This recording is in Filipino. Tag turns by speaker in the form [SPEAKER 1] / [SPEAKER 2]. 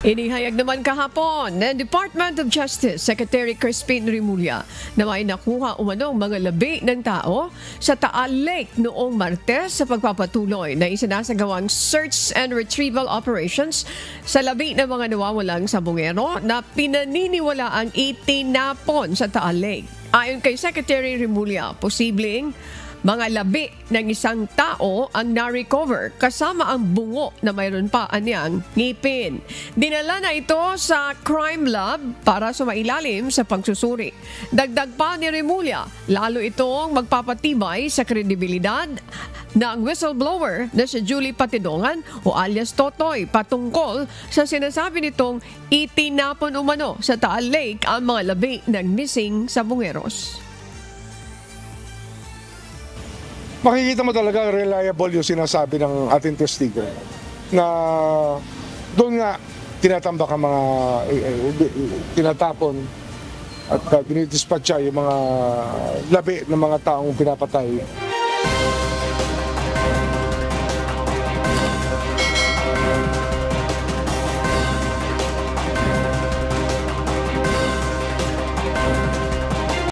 [SPEAKER 1] Inihayag naman kahapon ng Department of Justice Secretary Crispin Remulla na may nakuha umanong mga labi ng tao sa Taal Lake noong Martes sa pagpapatuloy na isinasagawang search and retrieval operations sa labi ng mga nawawalang sabongero na pinaniniwalaang itinapon sa Taal Lake. Ayon kay Secretary Remulla, posibleng mga labi ng isang tao ang na-recover kasama ang bungo na mayroon pa anyang ngipin. Dinala na ito sa crime lab para sumailalim sa pagsusuri. Dagdag pa ni Remulla, lalo itong magpapatibay sa kredibilidad ng whistleblower na si Julie Patidongan o alias Totoy patungkol sa sinasabi nitong itinapon umano sa Taal Lake ang mga labi ng missing sabongeros.
[SPEAKER 2] Makikita mo talaga reliable yung sinasabi ng ating testigo na doon nga tinatambak ang mga tinatapon at dinidispatcha yung mga labi ng mga taong pinapatay.